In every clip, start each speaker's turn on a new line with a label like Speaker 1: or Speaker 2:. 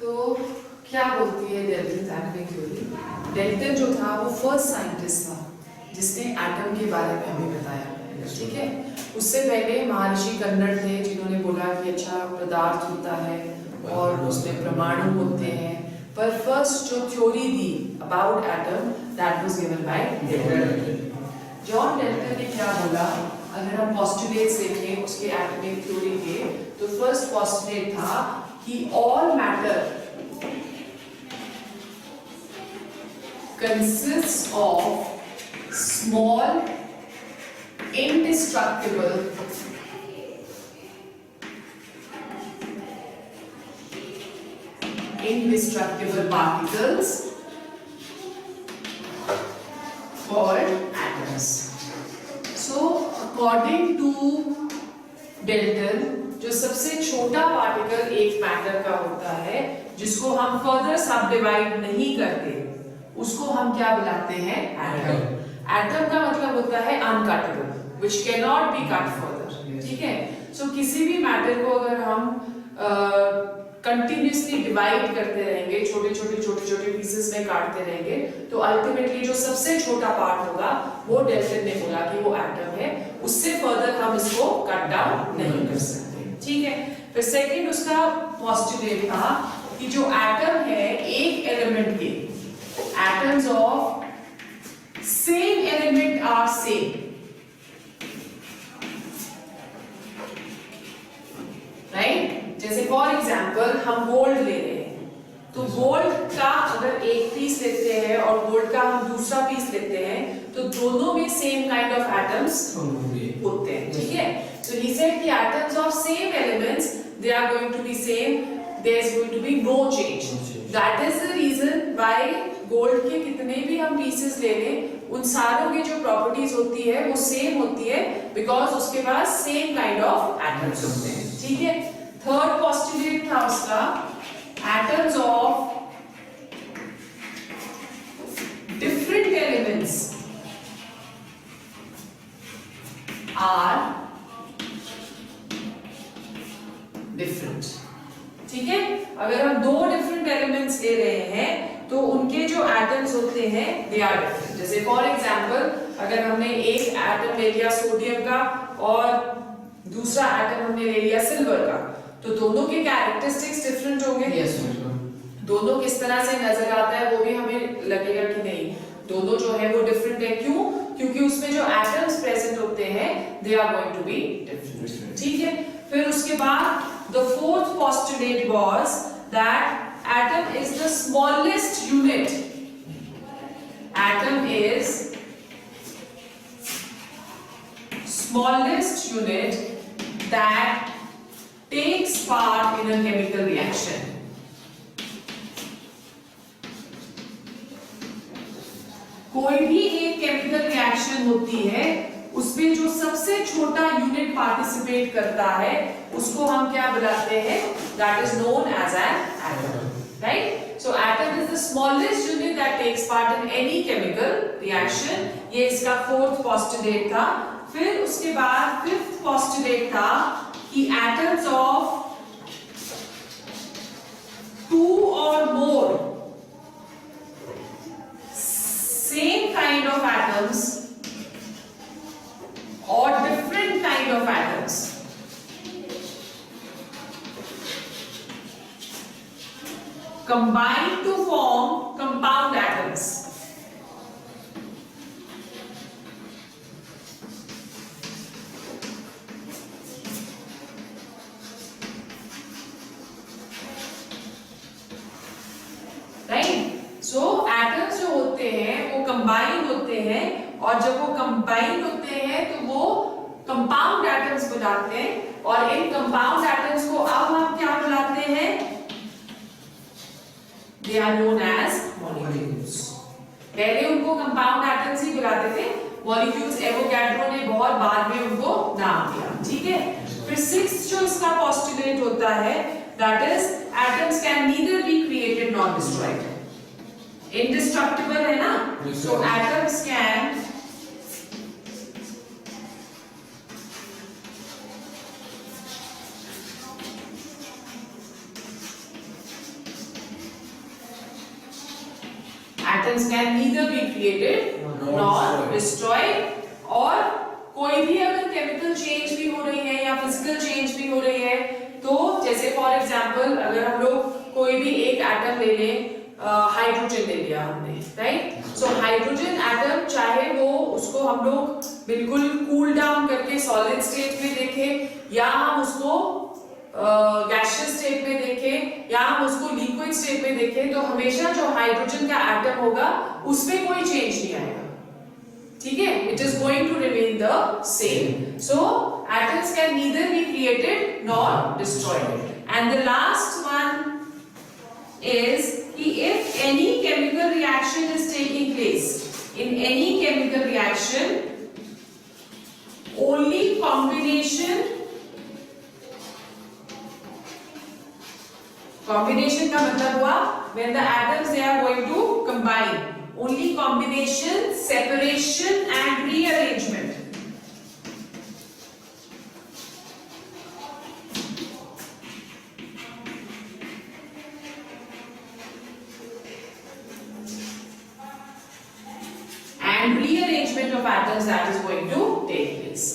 Speaker 1: तो क्या बोलती है डेल्टन एटॉमिक थ्योरी? डेल्टन जो था वो फर्स्ट साइंटिस्ट था जिसने एटम के बारे में हमें बताया, ठीक है। उससे पहले महर्षि कन्नड़ थे जिन्होंने बोला कि अच्छा पदार्थ होता है और उसमें परमाणु होते हैं, पर फर्स्ट जो थ्योरी दी about atom that was given by Dalton. John Dalton ने क्या बोला, अगर हम पोस्टुलेट्स देखें उसके एटॉमिक थ्योरी के, तो फर्स्ट पोस्टुलेट था कि all matter consists of small indestructible particles called atoms. So according to Dalton, जो सबसे छोटा पार्टिकल एक मैटर का होता है जिसको हम फर्दर सब डिवाइड नहीं करते, उसको हम क्या बुलाते हैं? एटम। एटम का मतलब होता है अनकटेबल, which cannot be cut further, ठीक है। सो किसी भी मैटर को अगर हम कंटिन्यूसली डिवाइड करते रहेंगे, छोटे छोटे पीसेस में काटते रहेंगे, तो अल्टीमेटली जो सबसे छोटा पार्ट होगा वो डेल्टन ने बोला कि वो एटम है, उससे फर्दर हम इसको कट डाउन नहीं कर सकते, ठीक है। फिर सेकंड उसका पोस्टुलेट था कि जो एटम है एक एलिमेंट के, atoms of same element are same, right? जैसे फॉर एग्जांपल हम गोल्ड ले रहे हैं, तो गोल्ड का अगर एक पीस लेते हैं और गोल्ड का हम दूसरा पीस लेते हैं, तो दोनों में सेम काइंड ऑफ एटम्स होते हैं, ठीक है। So he said the atoms of same elements, they are going to be same, there is going to be no change. That is the reason why gold के कितने भी हम pieces ले लें, उन सारों की जो प्रॉपर्टीज होती है वो सेम होती है, बिकॉज उसके पास सेम काइंड ऑफ एटम्स होते हैं, ठीक है। थर्ड पोस्टुलेट था उसका, atoms of different elements are different, ठीक है। अगर हम दो डिफरेंट एलिमेंट्स ले रहे हैं तो उनके जो एटम्स होते हैं दे आर डिफरेंट। जैसे फॉर एग्जांपल अगर हमने एक एटम ले लिया सोडियम का और दूसरा एटम हमने ले लिया सिल्वर का, तो दोनों के कैरेक्टरिस्टिक्स डिफरेंट होंगे।
Speaker 2: yes,
Speaker 1: दोनों किस तरह से नजर आता है वो भी हमें लगेगा कि नहीं, दोनों जो है वो डिफरेंट है। क्यों? क्योंकि उसमें जो एटम्स प्रेजेंट होते हैं they are going to be different, ठीक है। फिर उसके बाद the fourth postulate was that atom is the smallest unit. Atom is smallest unit that takes part in a chemical reaction. कोई भी एक केमिकल रिएक्शन होती है, उसमें जो सबसे छोटा यूनिट पार्टिसिपेट करता है उसको हम क्या बुलाते हैं? That is known as an atom. Right? So atom is the smallest unit that takes part in any chemical reaction. ये इसका fourth postulate था। फिर उसके बाद fifth postulate था कि atoms of two or more same kind of atoms or different kind of atoms combine to form compound atoms. Right? So atoms जो होते हैं वो combine होते हैं, और जब वो combine होते हैं तो वो compound atoms बनाते हैं, और इन compound atoms को अब हम क्या बुलाते हैं? They are known as molecules. पहले उनको कंपाउंड एटम्स ही बुलाते थे, मॉलिक्यूल्स एवोगैड्रो ने बहुत बाद में उनको नाम दिया, ठीक है। फिर सिक्स्थ जो इसका पोस्टुलेट होता है, that is atoms can neither be created nor destroyed. Indestructible है ना, so atoms can atoms can neither be created nor destroyed. और कोई भी अगर केमिकल चेंज भी हो रही है या फिजिकल चेंज भी हो रही है, तो जैसे फॉर एग्जांपल अगर हम लोग कोई भी एक एटम ले लें, हाइड्रोजन ले लिया हमने, राइट? सो हाइड्रोजन एटम चाहे वो उसको हम लोग बिल्कुल कूल डाउन करके सॉलिड स्टेट में देखें या हम उसको गैसियस स्टेट में देखें या हम उसको लिक्विड स्टेट में देखें, तो हमेशा जो हाइड्रोजन का एटम होगा उसमें कोई चेंज नहीं आएगा, ठीक है? It is going to remain the same. So atoms can neither be created nor destroyed. And the last one is if any chemical reaction is taking place, in any chemical reaction only combination का मतलब हुआ when the atoms they are going to combine, only combination, separation and rearrangement. And rearrangement of atoms that is going to take place.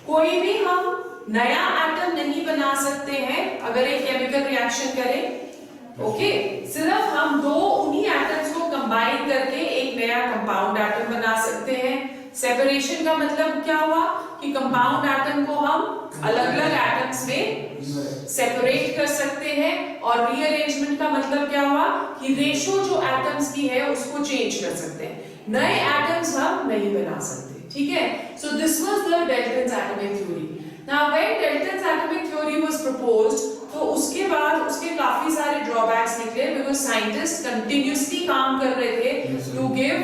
Speaker 1: कोई भी हम नया atom नहीं बना सकते हैं अगर एक केमिकल रिएक्शन करें, ओके? सिर्फ हम दो उन्हीं एटम्स को कंबाइन करके एक नया कंपाउंड एटम बना सकते हैं. सेपरेशन का मतलब क्या हुआ कि कंपाउंड एटम को हम अलग-अलग एटम्स में सेपरेट कर सकते हैं. और रीअरेंजमेंट का मतलब क्या हुआ कि रेशो जो एटम्स की है उसको चेंज कर सकते हैं. नए एटम्स हम नहीं बना सकते, ठीक है? So this was the Dalton's atomic theory. Now when Dalton's atomic theory was proposed, तो उसके बाद उसके काफी सारे ड्रॉबैक्स निकले बिकॉज़ साइंटिस्ट कंटिन्यूअसली काम कर रहे थे to give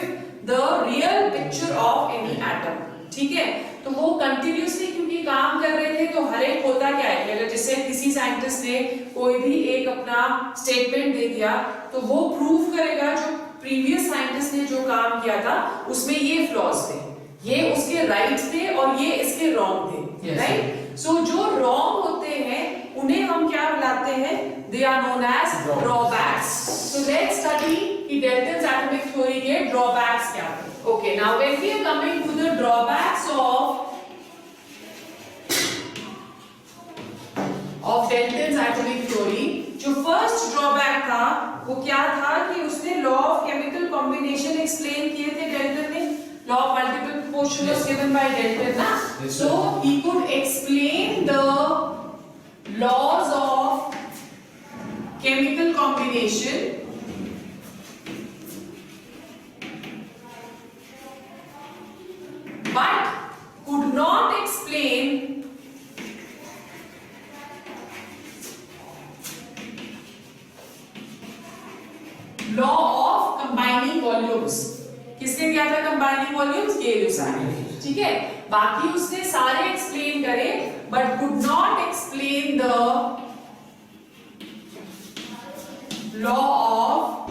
Speaker 1: the real picture of any atom, ठीक है? तो वो कंटिन्यूअसली क्योंकि काम कर रहे थे, तो हर एक होता क्या है कि अगर जैसे किसी साइंटिस्ट ने कोई भी एक अपना स्टेटमेंट दे दिया, तो वो प्रूव करेगा जो प्रीवियस साइंटिस्ट ने जो काम किया था उसमें ये फ्लॉज थे, ये उसके राइट थे और ये इसके रॉन्ग थे, राइट? सो जो रॉन्ग होते हैं उन्हें हम क्या बुलाते हैं? They are known as drawbacks. So let's study कि डाल्टन्स एटॉमिक थ्योरी के ड्रॉबैक्स क्या थे. Okay, now when we are coming to the drawbacks of Dalton's atomic theory, जो फर्स्ट ड्रॉबैक था वो क्या था कि उसने law of chemical combination explain किए थे डाल्टन ने. Law of multiple proportion was given by Dalton ना. So he could explain the laws of chemical combination but could not explain law of combining volumes. किसने किया था combining volumes? गैलियस ने, ठीक है? बाकी उसने सारे एक्सप्लेन करे but could not explain the law of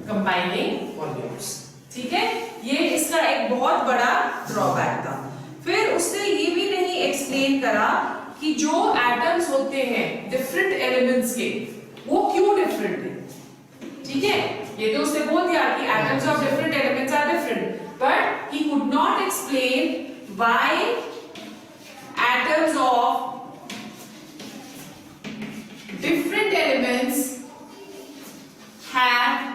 Speaker 1: combining volumes, ठीक है? ये इसका एक बहुत बड़ा ड्रॉबैक था. फिर उसने ये भी नहीं एक्सप्लेन करा कि जो एटम्स होते हैं डिफरेंट एलिमेंट्स के, वो क्यों डिफरेंट है, ठीक है? ये तो उसने बोल दिया कि atoms of different elements are different, but he could not explain why atoms of different elements have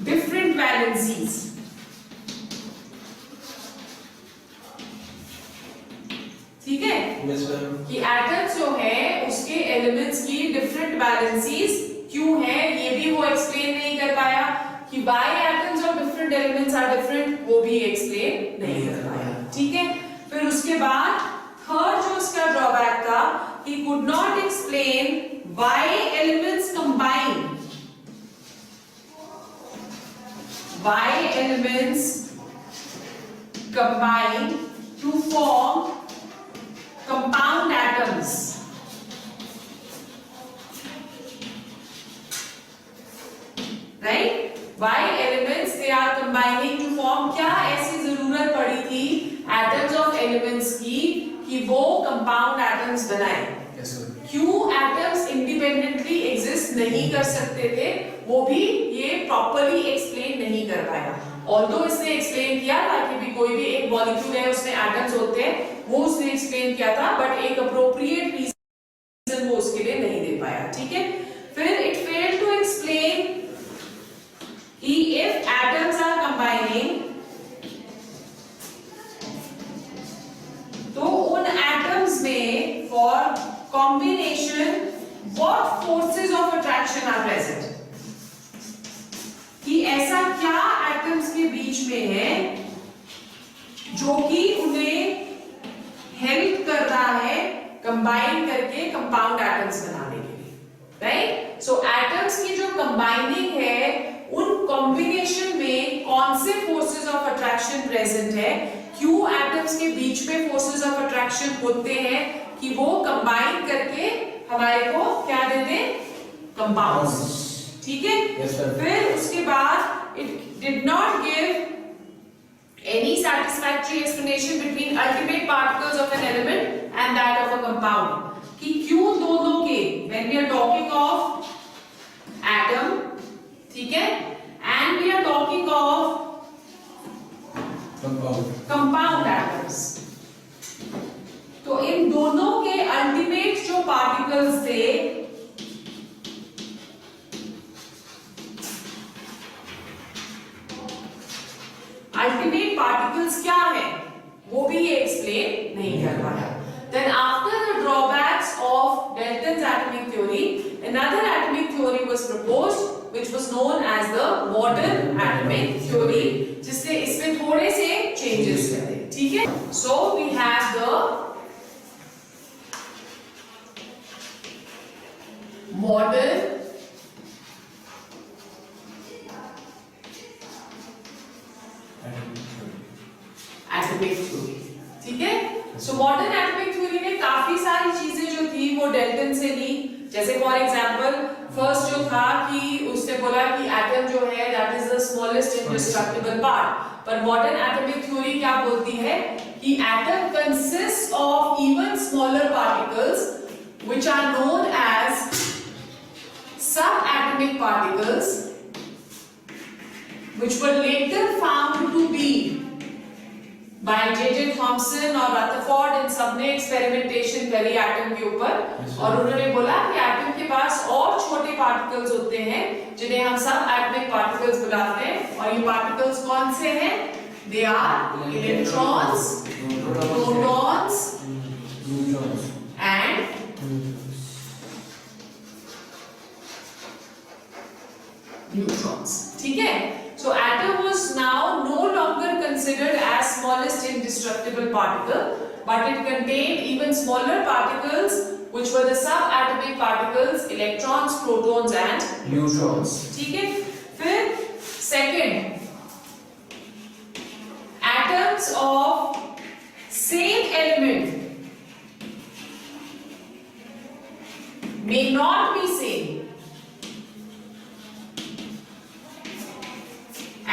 Speaker 1: different valencies. ठीक है? कि एटम्स जो है उसके एलिमेंट्स की डिफरेंट वैलेंसीज क्यों है, ये भी वो एक्सप्लेन नहीं कर पाया. कि why atoms of different elements are different, वो भी एक्सप्लेन नहीं कर पाया, ठीक है? फिर उसके बाद थर्ड जो उसका ड्रॉबैक था, ही could not explain why elements combine. Why elements combine to form compound atoms. Right? Why elements they are combining to form? क्या ऐसी जरूरत पड़ी थी atoms of elements की कि वो compound atoms बनाएं? क्यों एटम्स इंडिपेंडेंटली एग्जिस्ट नहीं कर सकते थे, वो भी ये प्रॉपर्ली एक्सप्लेन नहीं कर पाया। ऑल्दो इसने एक्सप्लेन किया था कि भी कोई भी एक मॉलिक्यूल है उसमें एटम्स होते हैं, वो उसने एक्सप्लेन किया था, बट एक अप्रोप्रिएट रीजन वो उसके लिए नहीं दे पाया। ठीक है, फिर it failed to explain if atoms are combining, तो उन एटम्स में for combination what forces of attraction are present, कि ऐसा क्या एटम्स के बीच में है जो कि उन्हें हेल्प कर रहा है कंबाइन करके कंपाउंड एटम्स बनाने के लिए, राइट। सो एटम्स की जो कंबाइनिंग है, उन कॉम्बिनेशन में कौन से फोर्सेस ऑफ अट्रैक्शन प्रेजेंट है, क्यों एटम्स के बीच में फोर्सेस ऑफ अट्रैक्शन होते हैं कि वो कंबाइन करके हमारे को क्या देते हैं, कंपाउंड्स। ठीक है, फिर उसके बाद it did not give any satisfactory explanation between ultimate particles of an element and that of a compound, कि क्यों दोनों के, when we are talking of atom, ठीक है, and we are talking of compound atoms, तो इन दोनों के ultimate जो पार्टिकल्स थे अल्टीमेट पार्टिकल्स क्या है, वो भी ये एक्सप्लेन नहीं कर पाया। Then after the drawbacks of Dalton's atomic theory, another atomic theory was proposed, which was known as the modern atomic theory, जिसने इसमें थोड़े से changes करे। ठीक है, so we have the modern atomic theory. ठीक है, सो मॉडर्न एटॉमिक थ्योरी ने काफी सारी चीजें जो थी वो डाल्टन से ली। जैसे फॉर एग्जांपल फर्स्ट जो था कि उसने बोला कि एटम जो है that is the smallest indestructible part, पर मॉडर्न एटॉमिक थ्योरी क्या बोलती है कि atom consist of even smaller particles which are known as sub atomic particles which were later found to be by J.J. Thomson और Rutherford, इन सबने experimentation करी atom के ऊपर, और उन्होंने बोला कि एटम के पास और छोटे पार्टिकल्स होते हैं जिन्हें हम सब एटॉमिक पार्टिकल्स बुलाते हैं, और ये पार्टिकल्स कौन से हैं, they are electrons, protons and neutrons. ठीक है, so atom was now no longer considered as smallest indestructible particle, but it contained even smaller particles which were the subatomic particles, electrons, protons and neutrons। ठीक है, फिर second, atoms of same element may not be same,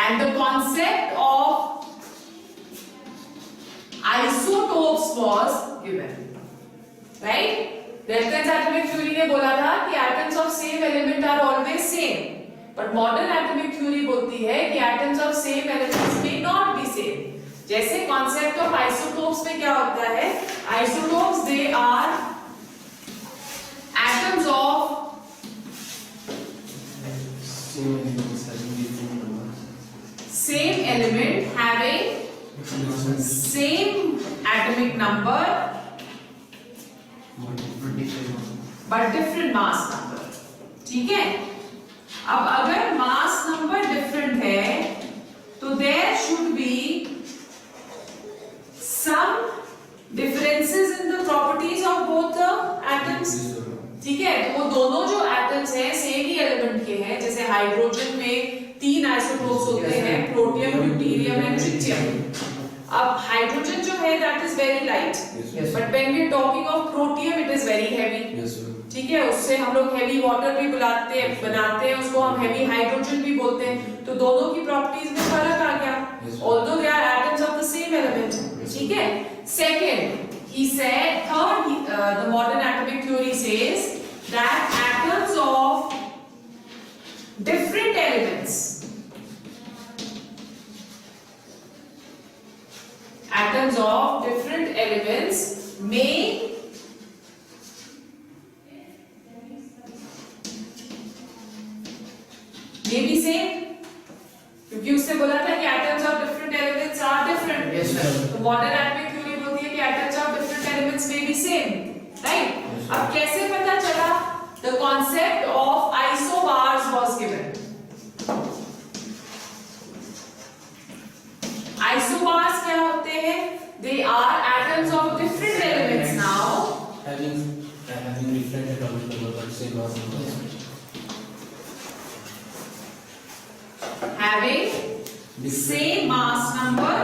Speaker 1: and the concept of isotopes was given, right? Dalton's atomic theory ने बोला था कि atoms of same element are always same, but modern atomic theory बोलती है कि atoms of same elements may not be same। जैसे concept of isotopes में क्या होता है, isotopes they are atoms of same element having same atomic number but different mass number। ठीक है, अब अगर mass number different है तो there should be some differences in the properties of both the atoms। ठीक है, तो वो दोनों जो एटम्स हैं सेम ही एलिमेंट के हैं। जैसे हाइड्रोजन में 3 आइसोटोप्स होते हैं, प्रोटियम, ड्यूटेरियम एंड ट्रिटियम। अब हाइड्रोजन जो है that is very light, but when we are talking of protium it is very heavy. ठीक है, उससे हम लोग हैवी वाटर भी बनाते हैं, उसको हम हैवी हाइड्रोजन भी बोलते हैं। तो दोनों की प्रॉपर्टीज में फर्क आ गया, although they are atoms of the same element. ठीक है, second he said, third the modern atomic theory says says that atoms of different elements may be same, क्योंकि उससे बोला था कि atoms of different elements are different.
Speaker 2: Yes, sir.
Speaker 1: तो modern atomic theory बोलती है कि atoms of different elements may be same, right?
Speaker 2: Yes,
Speaker 1: अब कैसे पता चला? The concept of isobars was given. Isobars क्या होते हैं? They are atoms of different elements now.
Speaker 2: Having different atomic number but same mass number.
Speaker 1: Having same mass number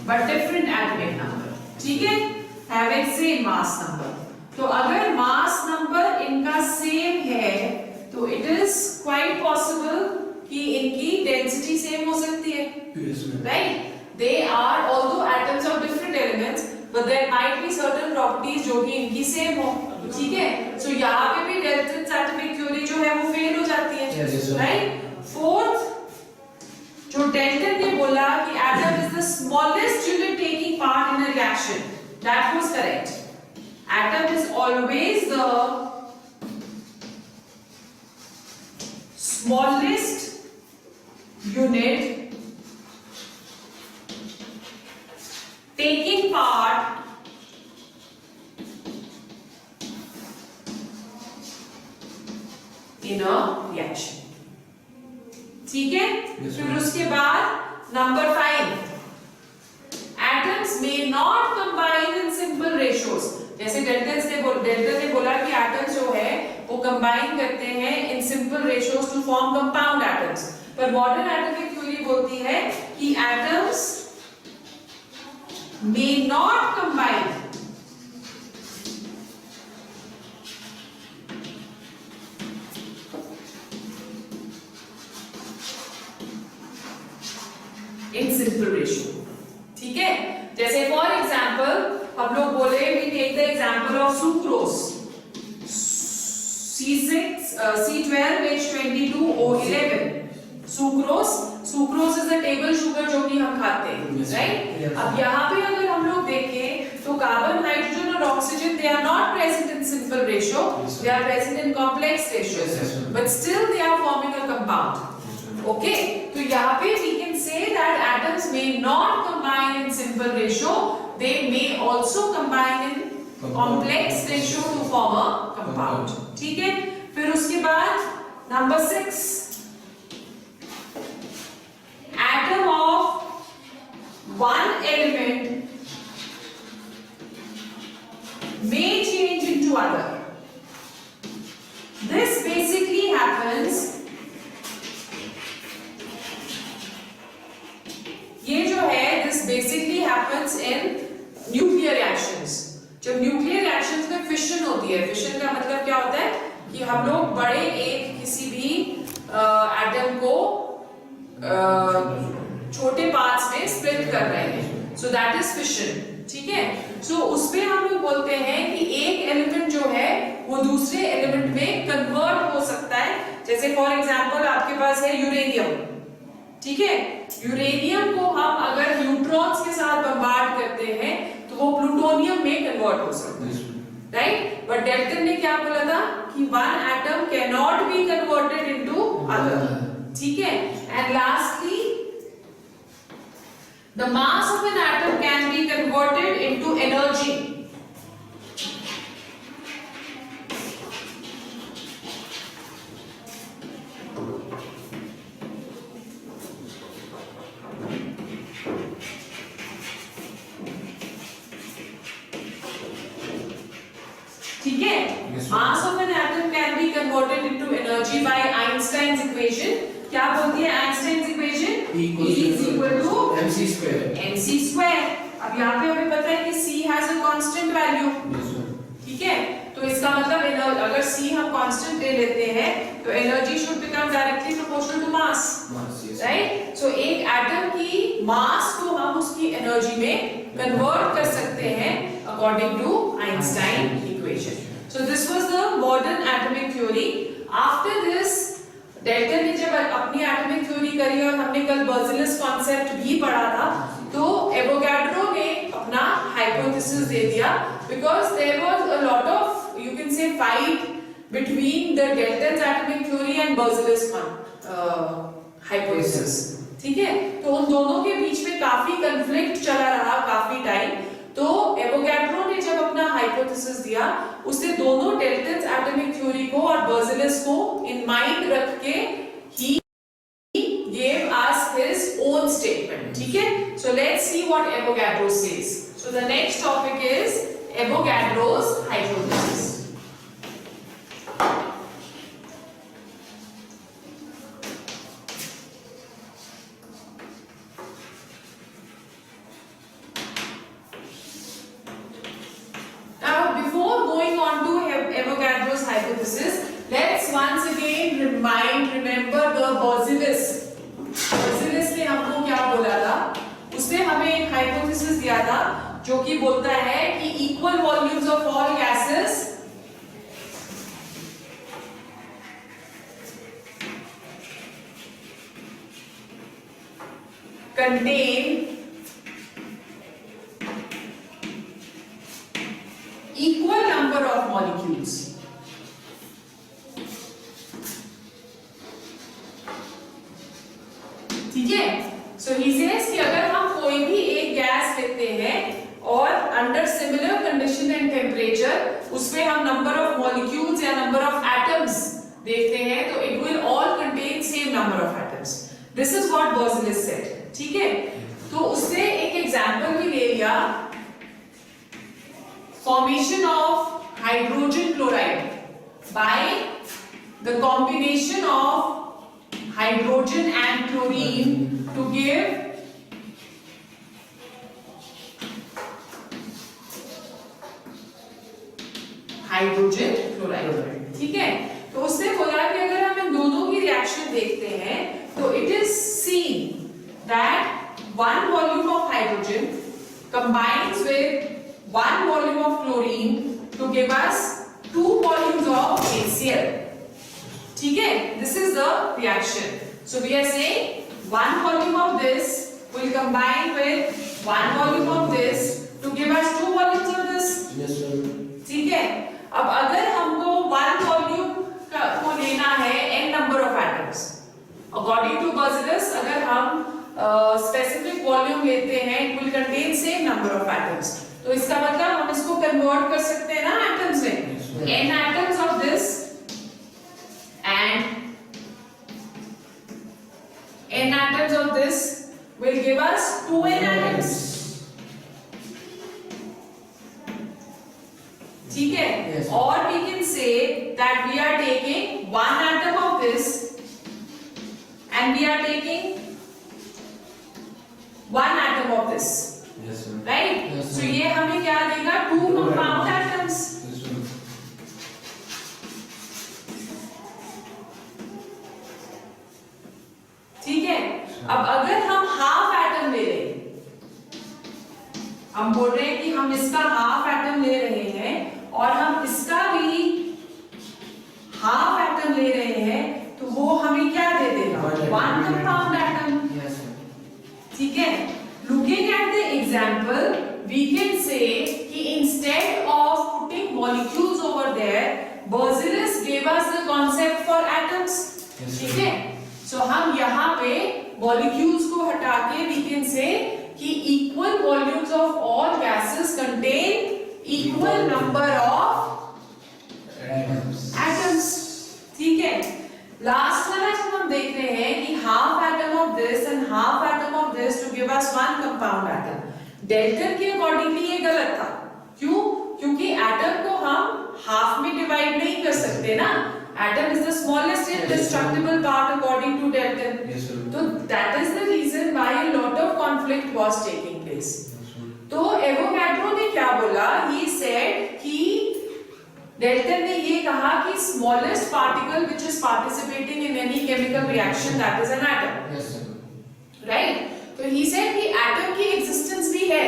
Speaker 1: but different atomic number. ठीक है? Having same mass number. तो अगर mass number इनका same है, तो it is quite possible कि इनकी density same हो सकती है.
Speaker 2: Yes, ma'am.
Speaker 1: Right? They are although atoms of different elements, but there might be certain properties जो कि इनकी same हो. ठीक है? So यहाँ पे भी Dalton's atomic theory जो है वो fail हो जाती है.
Speaker 2: Yes, sir.
Speaker 1: Right? Fourth, जो Dalton ने बोला कि atom is the smallest unit taking part in a reaction. That was correct. Atom is always the smallest unit taking part in a reaction. ठीक है?
Speaker 2: Yes,
Speaker 1: फिर
Speaker 2: ma'am.
Speaker 1: उसके बाद number 5, atoms may not combine in simple ratios. जैसे Dalton ने बोला कि atoms जो है वो कंबाइन करते हैं in simple ratios to form compound atoms, पर मॉडर्न एटॉमिक थ्योरी बोलती है कि atoms may not combine in simple ratio. ठीक है? जैसे फॉर एग्जांपल हम लोग बोले we take the example of sucrose, C12H22O11. Sucrose is the table sugar जो कि हम खाते हैं,
Speaker 2: Yes,
Speaker 1: राइट?
Speaker 2: yes.
Speaker 1: अब यहाँ पे अगर हम लोग देखें तो कार्बन, हाइड्रोजन और oxygen they are not present in simple ratio,
Speaker 2: Yes,
Speaker 1: they are present in complex ratio,
Speaker 2: Yes, sir.
Speaker 1: But still they are forming a compound. Okay, तो यहाँ पे we can say that atoms may not combine in simple ratio, they may also combine in complex ratio to form a compound. ठीक है? फिर उसके बाद number 6, atom of one element may change into other. This basically happens, ये जो है this basically happens in nuclear reactions. जब nuclear reactions में फिशन होती है, फिशन का मतलब क्या होता है कि हम लोग बड़े एक किसी भी एटम को छोटे पार्ट्स में स्प्लिट कर रहे हैं, सो दैट इज फिशन. ठीक है? सो उसपे हम लोग बोलते हैं कि एक एलिमेंट जो है वो दूसरे एलिमेंट में कन्वर्ट हो सकता है. जैसे फॉर एग्जांपल आपके पास है यूरेनियम. ठीक है? यूरेनियम को हम अगर न्यूट्रॉन्स के साथ बम्बार्ड करते हैं तो वो प्लूटोनियम में कन्वर्ट हो सकता है, राइट? बट डेल्टन ने क्या बोला था कि one atom can not be converted into other. ठीक है? And lastly the mass of an atom can be converted into energy. ठीक है?
Speaker 2: Yes,
Speaker 1: mass of an atom can be converted into energy by Einstein's equation. क्या बोलती है Einstein's equation?
Speaker 2: E is equal to mc square.
Speaker 1: mc square. अब यहाँ पे हमें पता है कि c has a constant value.
Speaker 2: Yes, sir.
Speaker 1: ठीक है? तो इसका मतलब अगर c हम कांस्टेंट ले लेते हैं तो energy should become directly proportional to mass,
Speaker 2: Mass, yes.
Speaker 1: Right? So एक एटम की मास को हम उसकी एनर्जी में कन्वर्ट कर सकते हैं according to Einstein equation. So this was the modern atomic theory. After this, Dalton ने जब अपनी एटॉमिक थ्योरी करी और हमने कल बर्ज़िलस कॉन्सेप्ट भी पढ़ा था, तो एवोगाड्रो ने अपना हाइपोथेसिस दे दिया, because there was a lot of you can say fight between the Dalton's atomic theory and Berzelius hypothesis. ठीक है, तो उन दोनों के बीच में काफी कंफ्लिक्ट चला रहा काफी टाइम. तो एवोगाड्रो ने जब अपना हाइपोथेसिस दिया, उसने दोनों डेल्टन्स एटॉमिक थ्योरी को और बर्ज़िलस को इन माइंड रख के ही gave us his own statement. ठीक है, so let's see what Avogadro says. So the next topic is Avogadro's hypothesis. Avogadro's hypothesis, let's once again remember the Berzelius. Berzelius ने हमको क्या बोला था? उसने हमें एक हाइपोथेसिस दिया था जो कि बोलता है कि equal volumes of all gases contain equal number of molecules. ठीक है, सो ही सेज कि अगर हम कोई भी एक गैस लेते हैं और under similar condition and temperature उसमें हम नंबर ऑफ मॉलिक्यूल्स या नंबर ऑफ एटम्स देखते हैं, तो it will all contain same number of atoms. This is what Berzelius said. ठीक है, तो उससे एक एग्जांपल भी ले लिया, formation of hydrogen chloride by the combination of hydrogen and chlorine to give hydrogen chloride. ठीक है, तो उसने बोला कि अगर हम इन दोनों की रिएक्शन देखते हैं तो it is seen that one volume of hydrogen combines with one volume of chlorine to give us 2 volumes of HCl. ठीक है, this is the reaction. So we are saying one volume of this will combine with one volume of this to give us 2 volumes of this.
Speaker 2: Yes sir.
Speaker 1: ठीक है, अब अगर हमको one volume को लेना है n number of atoms, according to Berzelius, अगर हम specific volume लेते हैं, it will contain same number of atoms. तो इसका मतलब हम इसको कन्वर्ट कर सकते हैं ना एटम्स में. n atoms of this and n atoms of this will give us 2n atoms. ठीक है, or we can say that we are taking one atom of this and we are taking one atom of this.
Speaker 2: Yes sir.
Speaker 1: Right?
Speaker 2: Yes,
Speaker 1: so ये हमें क्या देगा? 2 compound atoms.
Speaker 2: Yes sir.
Speaker 1: ठीक है, अब अगर हम हाफ एटम ले रहे हैं, हम बोल रहे हैं कि हम इसका हाफ एटम ले रहे हैं और हम इसका भी हाफ एटम ले रहे हैं, तो वो हमें क्या दे देगा? 1 compound atom.
Speaker 2: Yes sir.
Speaker 1: ठीक है, looking at the example we can say कि instead of putting molecules over there, Berzelius gave us the concept for atoms. ठीक है, so हम यहाँ पे molecules को हटा के we can say कि equal volumes of all gases contain equal number of atoms. ठीक है, लास्ट वाला जब हम देख रहे हैं कि half atom of this and half atom of this to give us 1 compound atom, Dalton के अकॉर्डिंगली ये गलत था. क्यों? क्योंकि एटम को हम हाफ में डिवाइड नहीं कर सकते ना. Atom is the smallest indestructible part according to Dalton.
Speaker 2: Yes sir.
Speaker 1: तो that is the reason why a lot of conflict was taking place. तो एवोगाड्रो ने क्या बोला? ही सेड कि डेल्टन ने ये कहा कि smallest particle which is participating in any chemical reaction that is an atom.
Speaker 2: Yes sir.
Speaker 1: Right? तो ही सेड कि एटम की एग्जिस्टेंस भी है,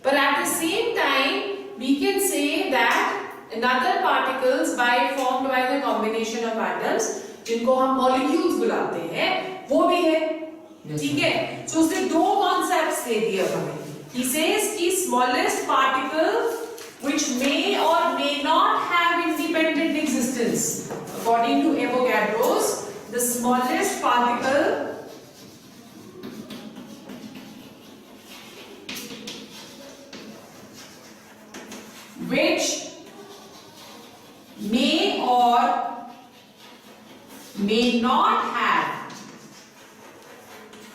Speaker 1: पर at the same time we can say that another particles by formed by the combination of atoms जिनको हम molecules बुलाते हैं वो भी है, ठीक है। तो उसने दो कॉन्सेप्ट्स दे दिए हमें। He says कि smallest particle which may or may not have independent existence. According to Avogadro's, the smallest particle which may or may not have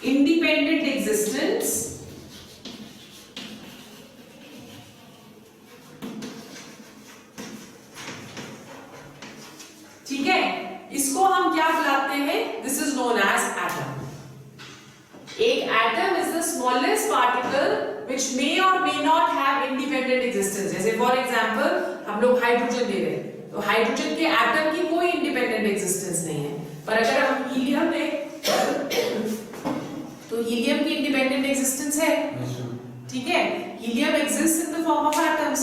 Speaker 1: independent existence ठीक है, इसको हम क्या बुलाते हैं? This is known as atom. एक atom is the smallest particle which may or may not have independent existence। जैसे for example हम लोग हाइड्रोजन ले रहे हैं, तो हाइड्रोजन के एटम की कोई इंडिपेंडेंट एग्जिस्टेंस नहीं है। पर अगर हम हीलियम लें तो हीलियम की इंडिपेंडेंट एग्जिस्टेंस है, ठीक है। Helium exists in the form of atoms,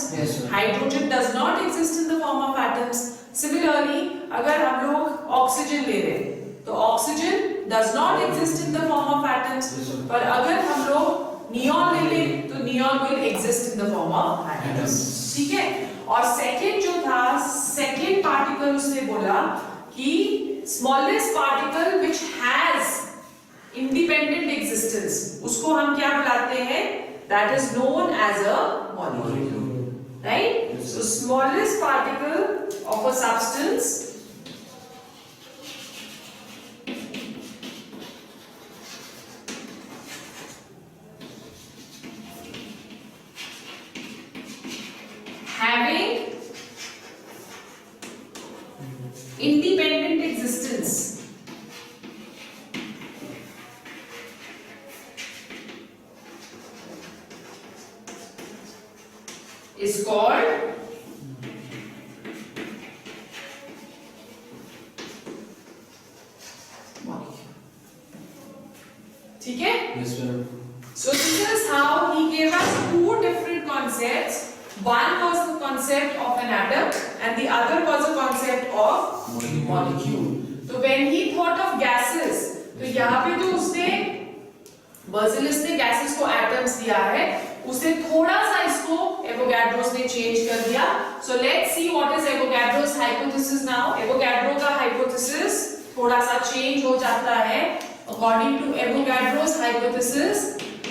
Speaker 1: hydrogen does not exist in the form of atoms। Similarly अगर हम लोग ऑक्सीजन ले रहे हैं तो oxygen does not exist in the form of atoms, पर अगर हम लोग नियॉन ले लें तो neon will exist in the form of atoms, ठीक है। और सेकंड जो था, सेकंड पार्टिकल उसने बोला कि smallest particle which has independent existence, उसको हम क्या बुलाते हैं? That is known as a molecule, right? So smallest particle of a substance having independent existence is called molecule, ठीक है।
Speaker 2: Yes, ma'am.
Speaker 1: So this is how he gave us two different concepts. One was the concept of an atom and the other was a concept of molecule. So when he thought of gases, तो यहाँ पे तो उसने बर्ज़ेलिस ने gases को atoms दिया है, उसने थोड़ा सा इसको एवोगैड्रोस ने चेंज कर दिया। So let's see what is Avogadro's hypothesis now. Avogadro का hypothesis थोड़ा सा चेंज हो जाता है। According to Avogadro's hypothesis,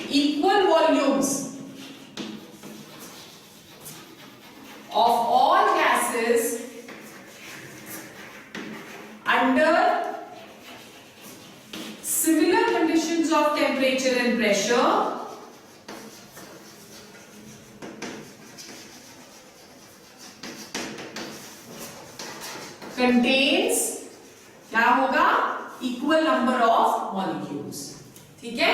Speaker 1: equal volumes of all gases under similar conditions of temperature and pressure contains क्या होगा? Equal number of molecules, ठीक है।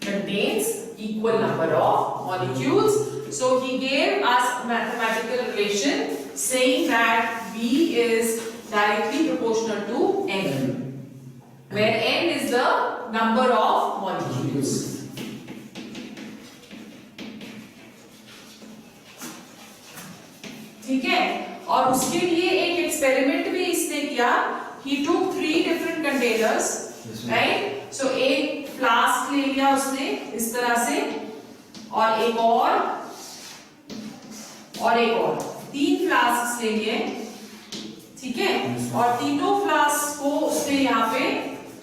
Speaker 1: Contains equal number of molecules. So he gave us a mathematical relation saying that V is directly proportional to N, where N is the number of molecules. ठीक है। और उसके लिए एक experiment भी इसने किया। He took 3 different containers, right? So एक फ्लास्क ले लिया उसने इस तरह से, और एक और 3 फ्लास्क ले लिए, ठीक है। और तीनों फ्लास्क को उसने यहाँ पे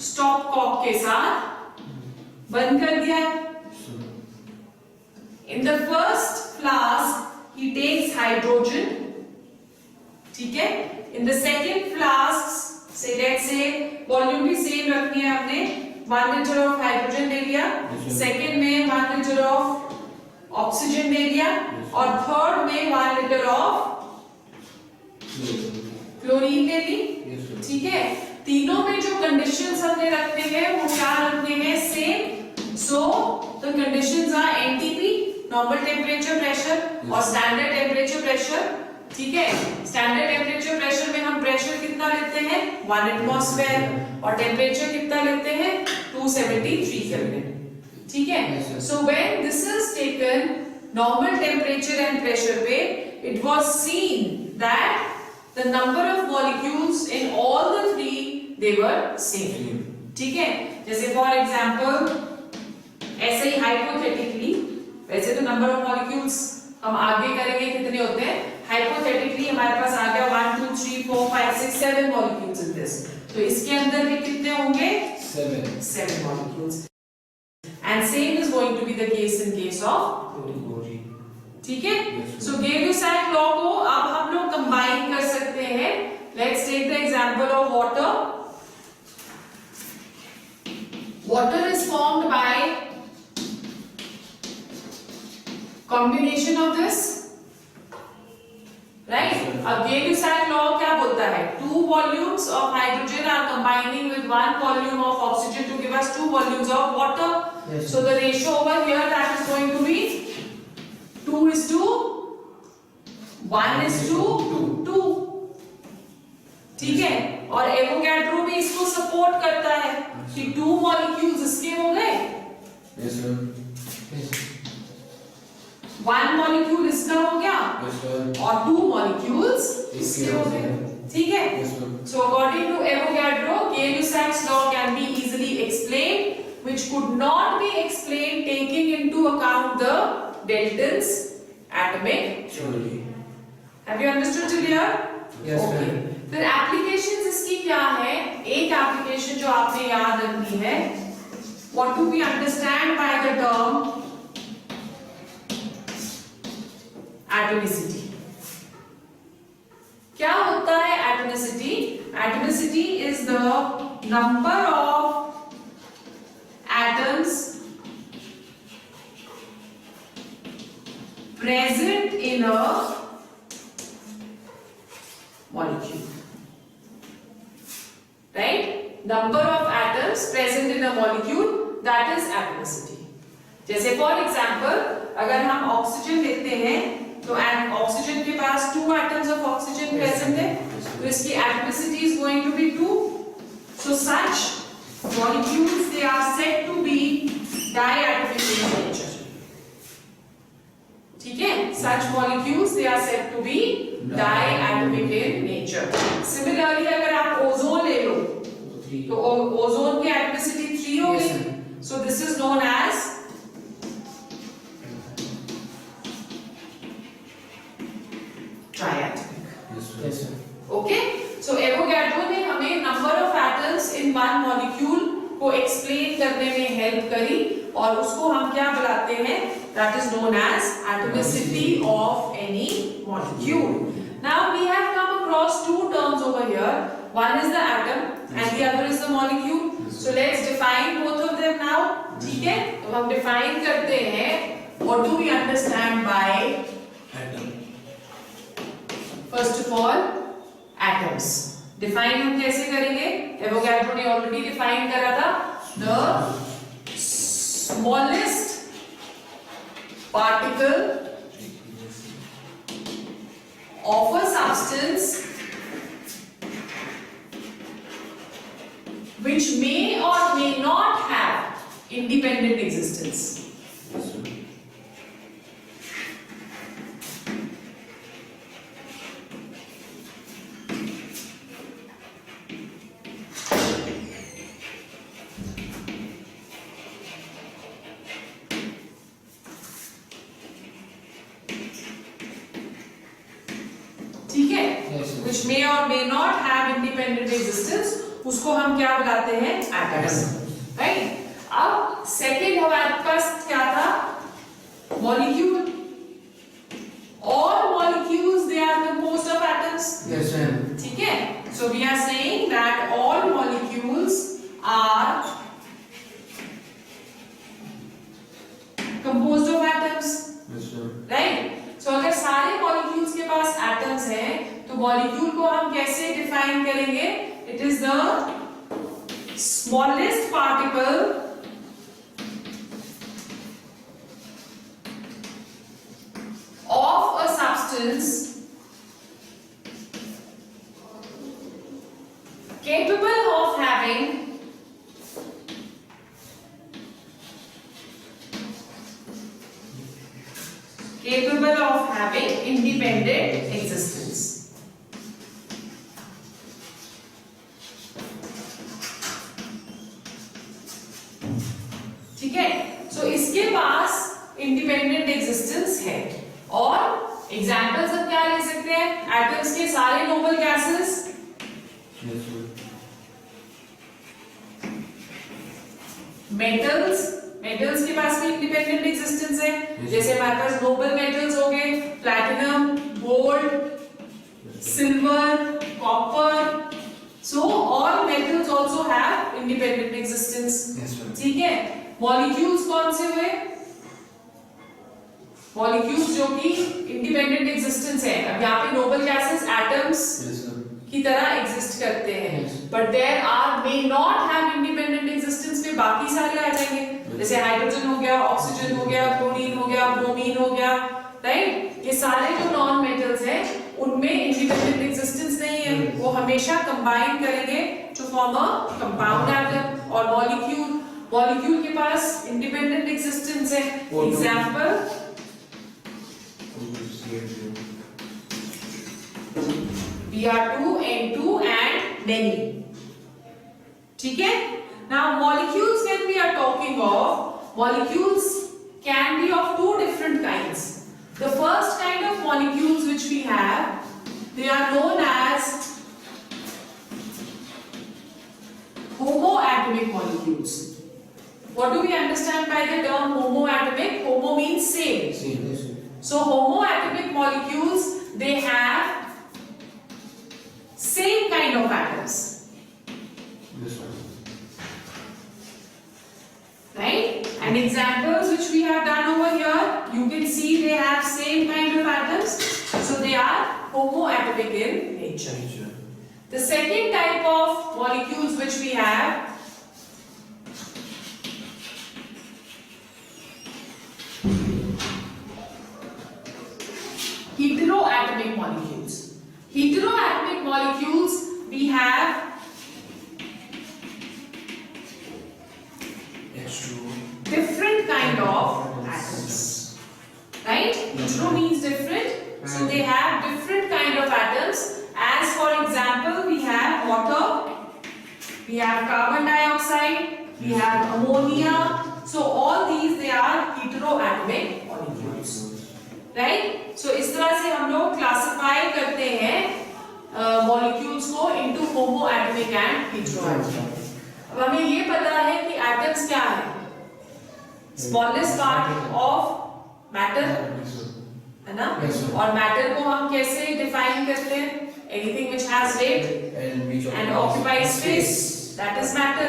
Speaker 1: स्टॉप कॉक के साथ बंद कर दिया। In the first flask he takes hydrogen, ठीक है। इन द सेकेंड फ्लास्क से लेट्स से वॉल्यूम भी सेम रखनी है, हमने 1 लीटर ऑफ हाइड्रोजन ले लिया, सेकेंड में 1 लीटर ऑफ ऑक्सीजन ले लिया, और थर्ड में 1 लीटर ऑफ क्लोरीन ले ली, ठीक है। तीनों में जो कंडीशंस हमने रखने हैं वो क्या रखने हैं? Same. So the conditions are NTP, normal temperature pressure, और स्टैंडर्ड टेम्परेचर प्रेशर। ठीक है। स्टैंडर्ड टेम्परेचर प्रेशर में हम प्रेशर कितना लेते हैं 1 एटमॉस्फेयर और टेम्परेचर कितना लेते हैं 273 केल्विन, ठीक है। So when this is taken normal temperature and pressure पे it was seen that the number of molecules in all the three they were same, ठीक है। जैसे फॉर एग्जांपल ऐसे ही हाइपोथेटिकली, वैसे तो नंबर ऑफ मॉलिक्यूल्स हम आगे करेंगे कितने होते हैं, हाइपोथेटिकली हमारे पास आ गया 1 2 3 4 5 6 7 मॉलिक्यूल्स इन दिस, तो इसके अंदर भी कितने होंगे 7 molecules and same is going to be the case in case of, ठीक है। सो गे-लुसाक लॉ को अब हम लोग कंबाइन कर सकते हैं। Let's take the example of water. Water is formed by combination of this, right? अब गे-लुसाक law क्या बोलता है, 2 volumes of hydrogen are combining with 1 volume of oxygen to give us 2 volumes of water. Yes. So the ratio over here that is going to be 2:1:2, ठीक है। और Avogadro भी इसको support करता है कि 2 मॉलिक्यूल्स इसके हो गए, 1 मॉलिक्यूल इसका हो गया और 2 मॉलिक्यूल्स इसके हो गए, ठीक है। So according to Avogadro Gay Lussac's law can be easily explained which could not be explained taking into account the Dalton's atomic theory. Have you understood till here?
Speaker 2: Yes,
Speaker 1: okay. फिर एप्लीकेशंस इसकी क्या है, एक एप्लीकेशन जो आपने याद रखनी है, what do we understand by the term atomicity? क्या होता है atomicity? Atomicity is the number of atoms present in a molecule, right? Number of atoms present in a molecule, that is atomicity. जैसे for example अगर हम oxygen लेते हैं तो oxygen के पास 2 atoms of oxygen present है, तो इसकी atomicity is going to be 2. So such molecules they are said to be diatomic in nature, ठीक है। such molecules they are said to be diatomic in nature. Similarly अगर आप ozone ले लो तो ozone की एटॉमिसिटी 3 होगी, so this is known as triatomic.
Speaker 2: Yes sir.
Speaker 1: Okay, so Avogadro ने हमें number of atoms in 1 molecule को एक्सप्लेन करने में हेल्प करी और उसको हम क्या बुलाते हैं, that is known as atomicity of any molecule. Now we have come across 2 terms over here, one is the atom and the other is the molecule. So let's define both of them now, ठीक है। तो हम define करते हैं, what do we understand by
Speaker 2: Atom.
Speaker 1: First of all atoms. Define हम कैसे करेंगे, Avogadro ने ऑलरेडी डिफाइन करा था, the smallest particle of a substance which may or may not have independent existence. ठीक है, which may or may not have independent existence, उसको हम क्या बुलाते हैं, atoms, right? अब सेकेंड हमारे पास क्या था, molecule. All molecules they are composed of atoms.
Speaker 2: Yes sir.
Speaker 1: ठीक है, so we are saying that all molecules are composed of atoms.
Speaker 2: Yes sir.
Speaker 1: Right? So अगर सारे मॉलिक्यूल्स के पास एटम्स हैं तो मॉलिक्यूल को हम कैसे डिफाइन करेंगे, it is the smallest particle of a substance capable of having independent existence. ठीक है, सो इसके पास इंडिपेंडेंट एग्जिस्टेंस है। और एग्जांपल्स हम क्या ले सकते हैं? एटम्स के सारे नोबल गैसेस, मेटल्स, मेटल्स के पास भी इंडिपेंडेंट एग्जिस्टेंस है। जैसे हमारे पास नोबल मेटल्स हो गए platinum, gold, silver, copper, so all metals also have independent existence. ठीक है, मॉलिक्यूल्स कौन से हुए? मॉलिक्यूल्स जो कि इंडिपेंडेंट एग्जिस्टेंस है। अब यहाँ पे नोबल गैसेस एटम्स की तरह एग्जिस्ट करते हैं, but there are may not have independent existence में बाकी सारे आ जाएंगे। जैसे हाइड्रोजन हो गया, ऑक्सीजन हो गया, क्लोरीन हो गया, ब्रोमीन हो गया, राइट? ये सारे जो नॉन मेटल्स हैं उनमें इंडिपेंडेंट एग्जिस्टेंस नहीं है, वो हमेशा कंबाइन करेंगे to form a compound atom. और मॉलिक्यूल, मॉलिक्यूल के पास इंडिपेंडेंट एग्जिस्टेंस है। Example Br2, N2 and many. ठीक है? Now molecules, when we are talking of, molecules can be of two different kinds. The first kind of molecules which we have, they are known as homoatomic molecules. What do we understand by the term homoatomic? Homo means same. So homoatomic molecules, they have same kind of atoms. Right? And examples which we have done over here, you can see they have same kind of atoms, so they are homoatomic in nature. The second type of molecules which we have, heteroatomic molecules. Heteroatomic molecules, we have different kind of atoms, right? Hetero means different, so they have different kind of atoms. As for example, we have water, we have carbon dioxide, we have ammonia, so all these they are heteroatomic molecules, right? So इस तरह से हम लोग classify करते हैं molecules को into होमोएटॉमिक and हेटेरोएटॉमिक। अब हमें ये पता है कि एटम्स क्या है, स्मॉलेस्ट पार्ट ऑफ मैटर, है ना? और मैटर को हम कैसे डिफाइन करते हैं? Anything which has weight and occupies space, that is matter.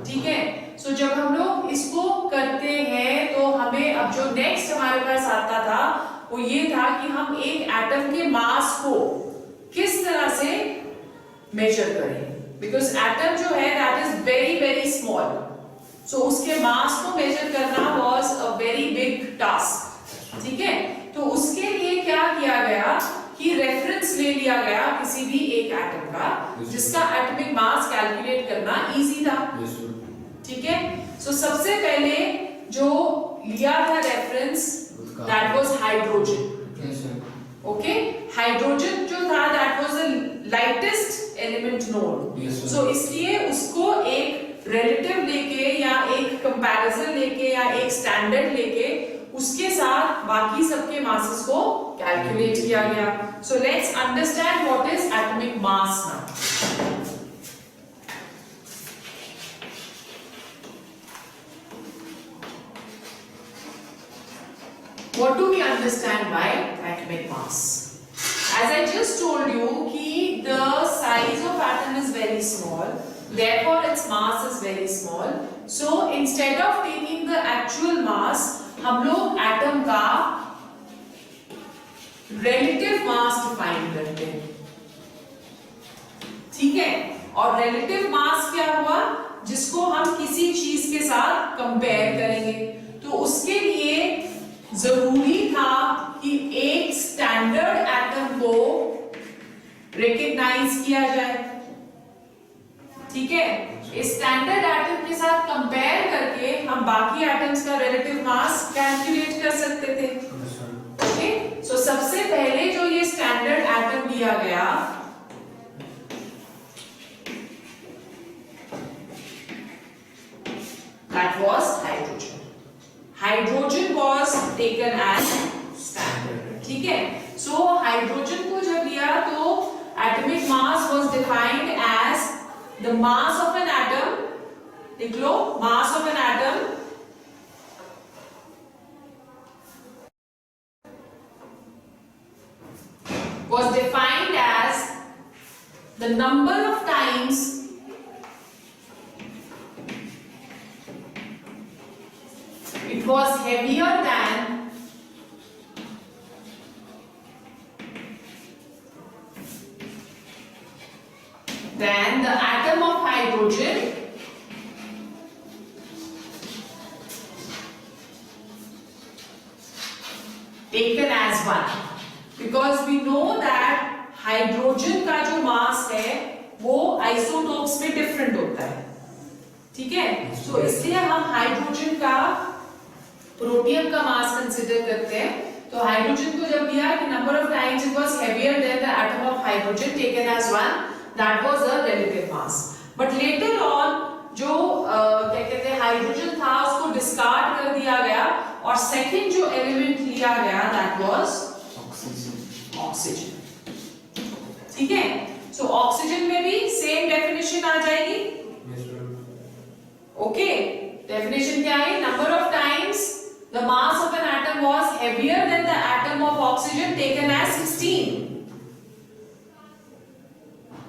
Speaker 1: ठीक है, सो जब हम लोग इसको करते हैं तो हमें अब जो नेक्स्ट हमारे पास आता था वो ये था कि हम एक एटम के मास को किस तरह से मेजर करें, बिकॉज एटम जो है that is very very small, so उसके मास को मेजर करना was a very big task. ठीक है, तो उसके लिए क्या किया गया कि रेफरेंस ले लिया गया किसी भी एक एटम का जिसका एटॉमिक मास कैलकुलेट करना इजी था। ठीक है, सो सबसे पहले जो लिया था reference that was hydrogen. Okay, hydrogen जो था that was the lightest element known. So इसलिए उसको एक relative लेके या एक comparison लेके या एक standard लेके उसके साथ बाकी सबके masses को calculate किया गया. So let's understand what is atomic mass now. What do we understand by atomic mass? As I just told you कि the size of atom is very small, therefore its mass is very small. So instead of taking the actual mass, हम लोग atom का relative mass define करते हैं। ठीक है, और relative mass क्या हुआ? जिसको हम किसी चीज के साथ compare करेंगे, तो उसके लिए जरूरी था कि एक स्टैंडर्ड एटम को रिकॉग्नाइज किया जाए। ठीक है, इस स्टैंडर्ड एटम के साथ कंपेयर करके हम बाकी एटम्स का रिलेटिव मास कैलकुलेट कर सकते थे। दिया गया that was hydrogen. Hydrogen was taken as standard. ठीक है? So hydrogen को जब लिया तो atomic mass was defined as the mass of an atom. लिख लो, mass of an atom was defined as the number of times it was heavier than the atom of hydrogen taken as one. Because we know that hydrogen का जो मास है वो isotopes में different होता है, ठीक है? तो इसलिए हम हाइड्रोजन का प्रोटियम का मास कंसीडर करते हैं. तो हाइड्रोजन को जब लिया कि number of times it was heavier than the atom of hydrogen taken as one, that was the relative mass. But later on जो क्या कहते हैं हाइड्रोजन था उसको डिस्कार्ड कर दिया गया और सेकंड जो एलिमेंट लिया गया दैट वाज ऑक्सीजन. ठीक है? सो ऑक्सीजन में भी सेम डेफिनेशन आ जाएगी. ओके, डेफिनेशन क्या है? Number of times the mass of an atom was heavier than the atom of oxygen taken as 16,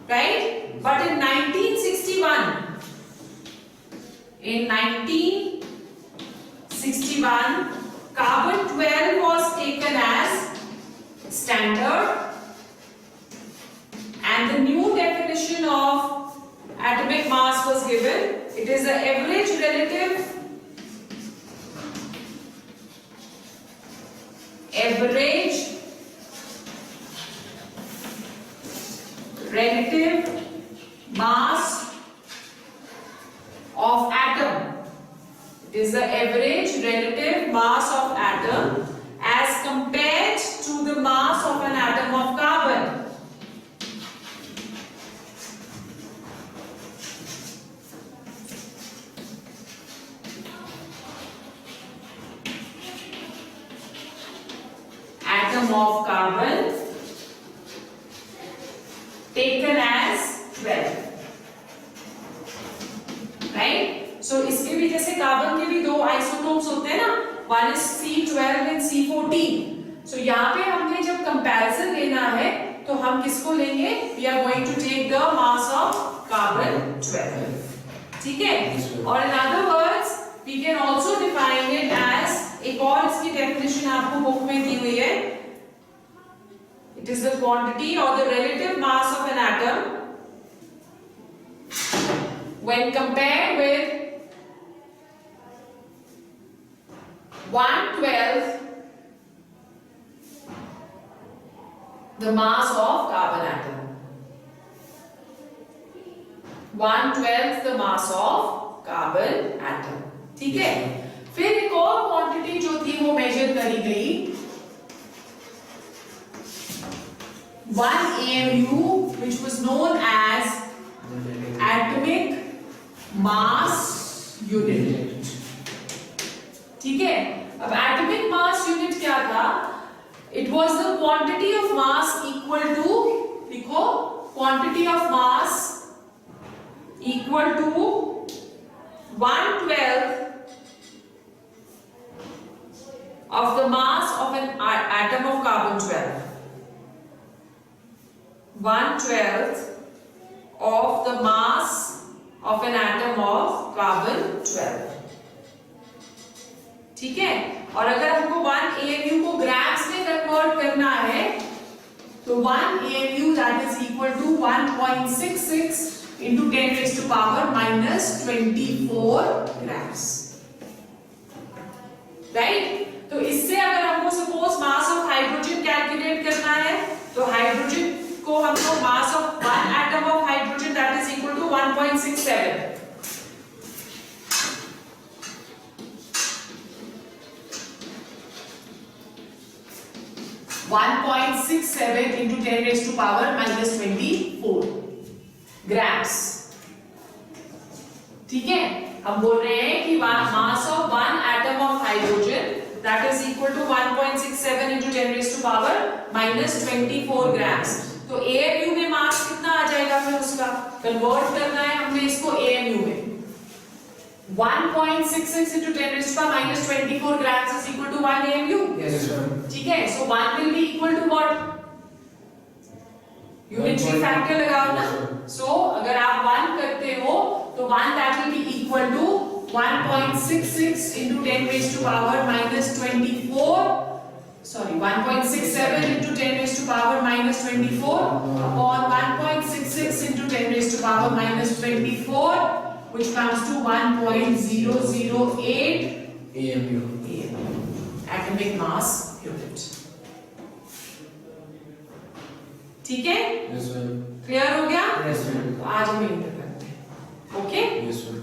Speaker 1: right? But in 1961 carbon 12 was taken as standard and the new definition of atomic mass was given. It is the average relative mass of atom. It is the average relative mass of atom as compared to the mass of an atom of carbon. Atom of carbon taken as 12, right? So इसके भी जैसे carbon के भी दो isotopes होते हैं ना, one is C12 and C14. So यहाँ पे हमने जब कंपैरिजन लेना है तो हम किसको लेंगे? We are going to take the mass of carbon 12. ठीक है? और in other words we can also define it as, एक और इसकी डेफिनेशन आपको बुक में दी हुई है. It is the quantity or the relative mass of an atom when compared with 1/12 the mass of carbon atom. 1/12 the mass of carbon atom. ठीक है? फिर एक और क्वांटिटी जो थी वो मेजर करी गई, 1 AMU, which was known as atomic mass unit. ठीक है? अब एटॉमिक मास यूनिट क्या था? It was the quantity of mass equal to, लिखो, quantity of mass equal to 1/12 of the mass of an atom of carbon 12. 1/12 of the mass of an atom of carbon 12. ठीक है? और अगर हमको 1 AMU को grams में convert करना है तो 1 AMU that is equal to 1.66 into 10 raised to power minus 24 grams, right? तो इससे अगर हमको suppose mass of hydrogen calculate करना है तो हाइड्रोजन को हमको mass of 1 atom of hydrogen that is equal to 1.67. 1.67 into 10 raised to power minus 24 grams. ठीक है, हम बोल रहे हैं कि mass of one atom of hydrogen that is equal to 1.67 into 10 raised to power minus 24 grams. तो AMU में मास कितना आ जाएगा, फिर उसका कन्वर्ट करना है हमने इसको AMU में. 1.66 into 10 raised to power minus 24 grams is equal to 1 AMU.
Speaker 2: Yes, sir.
Speaker 1: ठीक है, so 1 will be equal to what? Unitary factor लगाओ ना. So अगर आप 1 करते हो तो 1 that will be equal to 1.66 into 10 raised to power minus 24. Sorry, 1.67 into 10 raised to power minus 24 upon 1.66 into 10 raised to power minus 24, which comes to 1.008
Speaker 2: AMU.
Speaker 1: atomic mass unit. ठीक है,
Speaker 2: Yes, sir.
Speaker 1: Clear हो गया?
Speaker 2: Yes, sir.
Speaker 1: तो आज हम inter करते हैं. Okay
Speaker 2: Yes, sir.